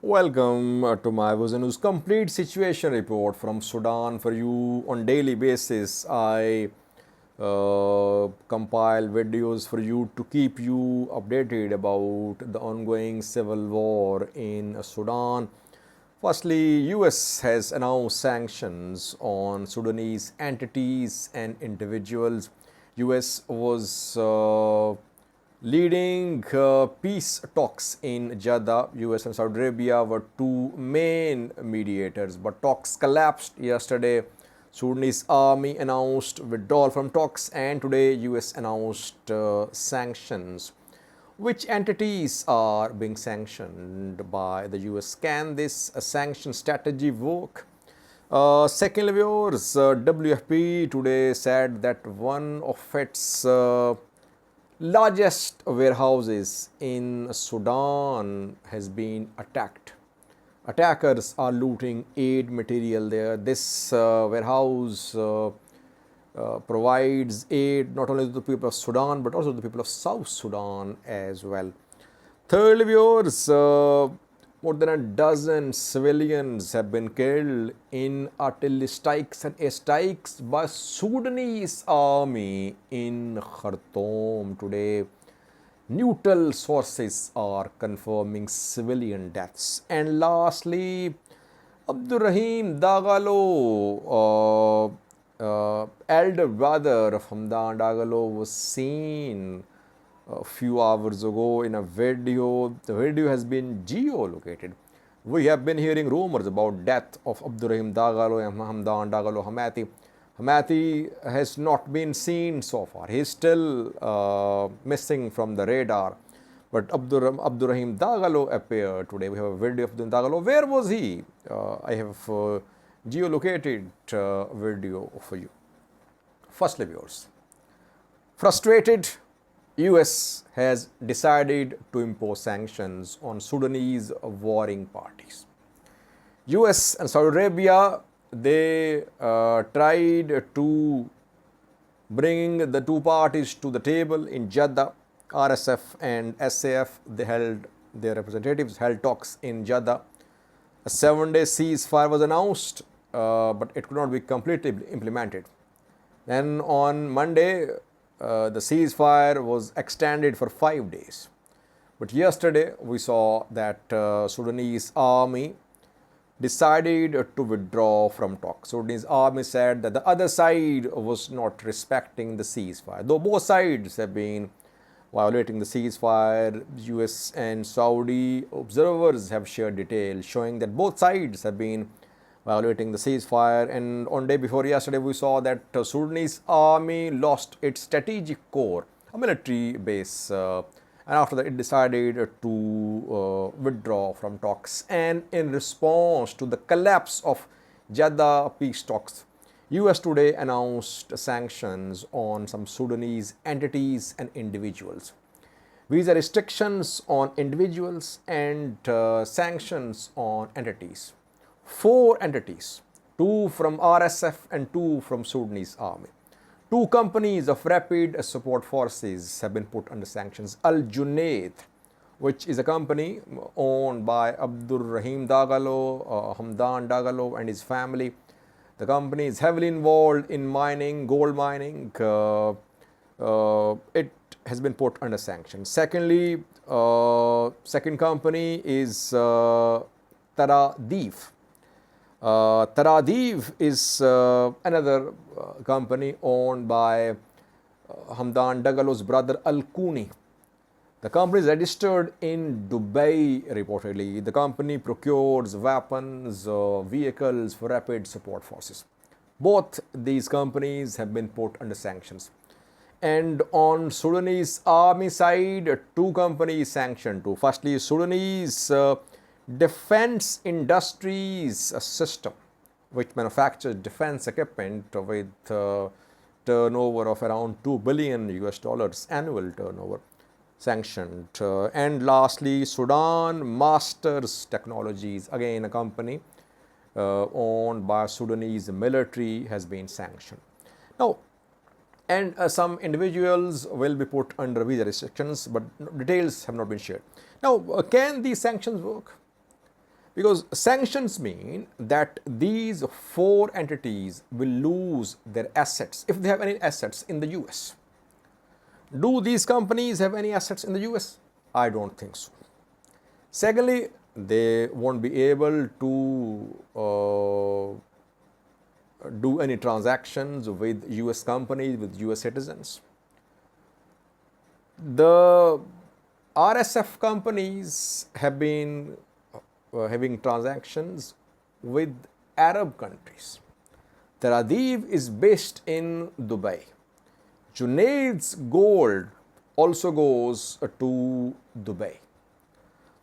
Welcome to my Vision News complete situation report from Sudan for you on daily basis. I compile videos for you to keep you updated about the ongoing civil war in Sudan. Firstly, US has announced sanctions on Sudanese entities and individuals. US was leading peace talks in Jeddah. US and Saudi Arabia were two main mediators, but talks collapsed yesterday. Sudanese army announced withdrawal from talks, and today US announced sanctions. Which entities are being sanctioned by the US? Can this sanction strategy work? Secondly, viewers, WFP today said that one of its largest warehouses in Sudan has been attacked. Attackers are looting aid material there. This warehouse provides aid not only to the people of Sudan but also to the people of South Sudan as well. Thirdly, viewers, more than a dozen civilians have been killed in artillery strikes and airstrikes by Sudanese army in Khartoum today. Neutral sources are confirming civilian deaths. And lastly, Abdul Rahim Daglo, elder brother of Hamdan Daglo, was seen a few hours ago in a video. The video has been geolocated. We have been hearing rumors about death of Abdul Rahim Daglo and Hamdan Daglo Hamati. Hamati has not been seen so far. He is still missing from the radar. But Abdul Rahim Daglo appeared today. We have a video of Abdul Daglo. Where was he? I have geolocated video for you. Firstly, viewers, frustrated, US has decided to impose sanctions on Sudanese warring parties. US and Saudi Arabia, they tried to bring the two parties to the table in Jeddah. RSF and SAF, they held, their representatives held talks in Jeddah. A 7-day ceasefire was announced, but it could not be completely implemented. Then on Monday, the ceasefire was extended for 5 days. But yesterday, we saw that Sudanese army decided to withdraw from talks. Sudanese army said that the other side was not respecting the ceasefire. Though both sides have been violating the ceasefire, US and Saudi observers have shared details showing that both sides have been violating the ceasefire. And on day before yesterday, we saw that Sudanese army lost its strategic core, a military base, and after that it decided to withdraw from talks. And in response to the collapse of Jeddah peace talks, US today announced sanctions on some Sudanese entities and individuals. Visa restrictions on individuals and sanctions on entities. 4 entities, 2 from RSF and 2 from Sudanese army. 2 companies of rapid support forces have been put under sanctions. Al Junaid, which is a company owned by Abdul Rahim Daglo, Hamdan Daglo and his family. The company is heavily involved in mining, gold mining. It has been put under sanctions. Secondly, second company is Taradif. Taradif is another company owned by Hamdan Dagalo's brother Al Kuni. The company is registered in Dubai reportedly. The company procures weapons, vehicles for rapid support forces. Both these companies have been put under sanctions. And on Sudanese army side, 2 companies sanctioned too. Firstly, Sudanese Defense Industries System, which manufactures defense equipment with turnover of around $2 billion annual turnover, sanctioned. And lastly, Sudan Masters Technologies, again a company owned by Sudanese military, has been sanctioned. Now, and some individuals will be put under visa restrictions, but details have not been shared. Now, can these sanctions work? Because sanctions mean that these four entities will lose their assets if they have any assets in the US. Do these companies have any assets in the US? I don't think so. Secondly, they won't be able to do any transactions with US companies, with US citizens. The RSF companies have been having transactions with Arab countries. Taradev is based in Dubai. Junaid's gold also goes to Dubai.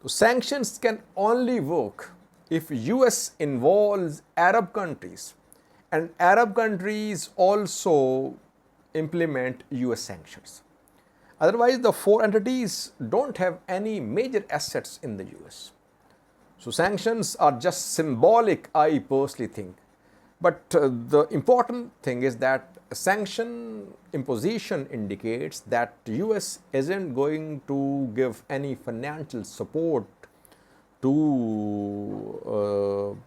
So sanctions can only work if US involves Arab countries and Arab countries also implement US sanctions. Otherwise, the four entities don't have any major assets in the US. So sanctions are just symbolic, I personally think. But the important thing is that sanction imposition indicates that US isn't going to give any financial support to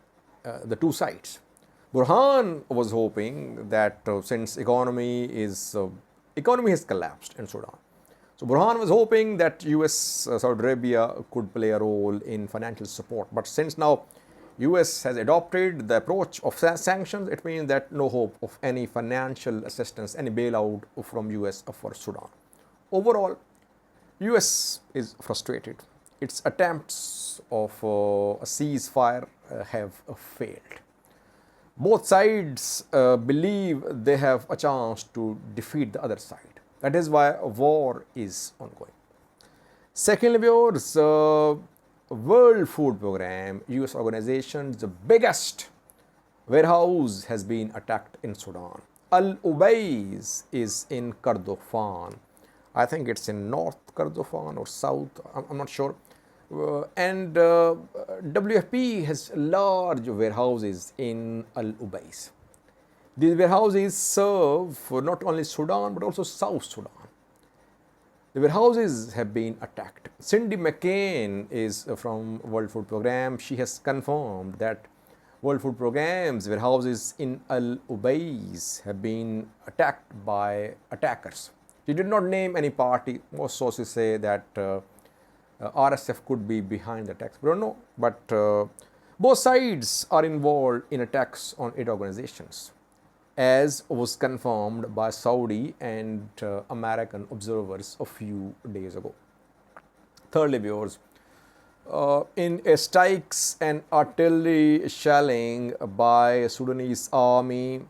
the two sides. Burhan was hoping that since economy has collapsed in Sudan, so Burhan was hoping that US Saudi Arabia could play a role in financial support. But since now US has adopted the approach of sanctions, it means that no hope of any financial assistance, any bailout from US for Sudan. Overall, US is frustrated. Its attempts of a ceasefire have failed. Both sides believe they have a chance to defeat the other side. That is why a war is ongoing. Secondly, viewers, World Food Program, US organization, the biggest warehouse has been attacked in Sudan. Al Ubays is in Kordofan. I think it's in North Kordofan or South, I'm not sure. And WFP has large warehouses in Al Ubays. These warehouses serve for not only Sudan but also South Sudan. The warehouses have been attacked. Cindy McCain is from World Food Program. She has confirmed that World Food Program's warehouses in Al Ubays have been attacked by attackers. She did not name any party. Most sources say that RSF could be behind the attacks. We don't know. But both sides are involved in attacks on aid organizations, as was confirmed by Saudi and American observers a few days ago. Thirdly, viewers, in strikes and artillery shelling by Sudanese army,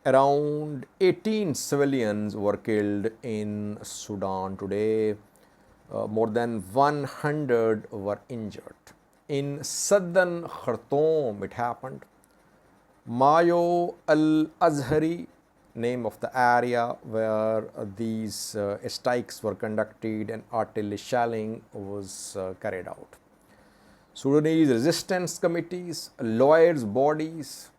around 18 civilians were killed in Sudan today. More than 100 were injured. In southern Khartoum, it happened. Mayo al-Azhari, name of the area where these strikes were conducted and artillery shelling was carried out. Sudanese resistance committees, lawyers' bodies,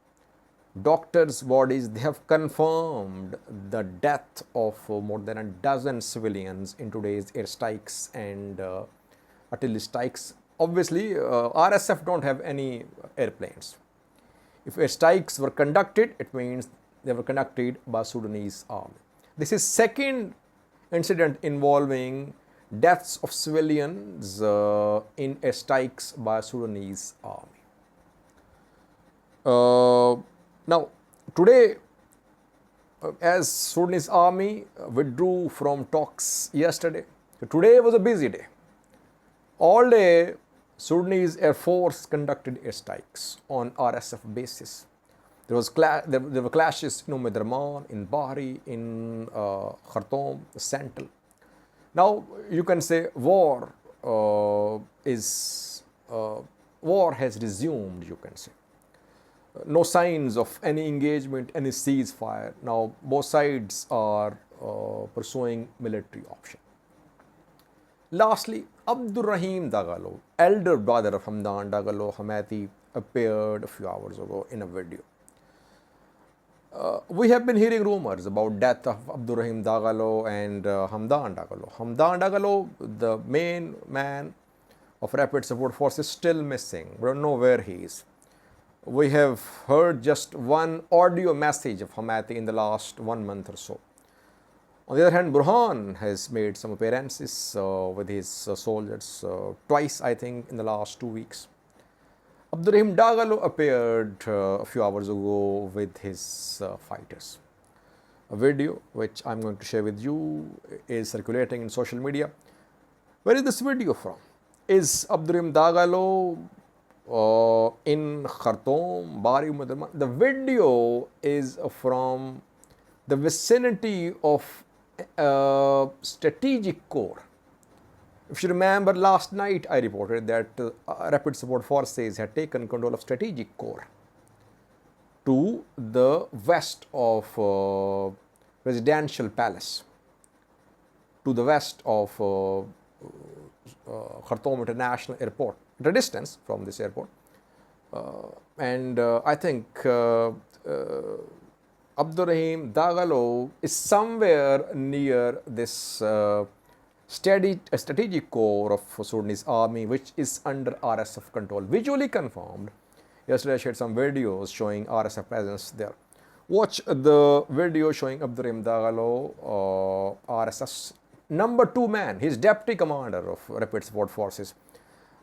doctors' bodies, they have confirmed the death of more than a dozen civilians in today's airstrikes and artillery strikes. Obviously, RSF don't have any airplanes. If airstrikes were conducted, it means they were conducted by Sudanese army. This is second incident involving deaths of civilians in airstrikes by Sudanese army. Now, today, as Sudanese army withdrew from talks yesterday, today was a busy day. All day, Sudanese Air Force conducted airstrikes on RSF bases. There were clashes in Omdurman, in Bahri, in Khartoum, Central. Now, you can say war has resumed, you can say. No signs of any engagement, any ceasefire. Now, both sides are pursuing military option. Lastly, Abdul Rahim Daglo, elder brother of Hamdan Daglo Hamati, appeared a few hours ago in a video. We have been hearing rumors about death of Abdul Rahim Daglo and Hamdan Daglo. Hamdan Daglo, the main man of Rapid Support Force is still missing. We don't know where he is. We have heard just one audio message of Hemati in the last 1 month or so. On the other hand, Burhan has made some appearances with his soldiers twice, I think, in the last 2 weeks. Abdul Rahim Daglo appeared a few hours ago with his fighters. A video which I'm going to share with you is circulating in social media. Where is this video from? Is Abdul Rahim Daglo in Khartoum, Bari Mudarman? The video is from the vicinity of strategic core. If you remember, last night I reported that Rapid Support Forces had taken control of strategic core to the west of Presidential Palace, to the west of Khartoum International Airport, at a distance from this airport. I think Abdul Rahim Daglo is somewhere near this strategic core of Sudanese army, which is under RSF control. Visually confirmed. Yesterday I shared some videos showing RSF presence there. Watch the video showing Abdul Rahim Daglo, RSF's number 2 man. He is deputy commander of Rapid Support Forces.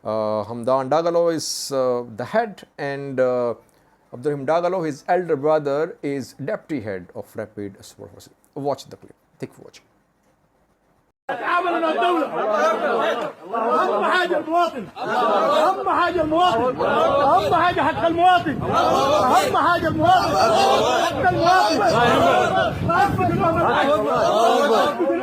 Hamdan Daglo is the head, and Abdul Rahim Daglo, his elder brother, is deputy head of Rapid Support Forces. Watch the clip. Thank you for watching. تعاملنا الدولة أهم حاجة المواطن، أهم حاجة المواطن، أهم حاجة حق المواطن، أهم حاجة المواطن، حق المواطن.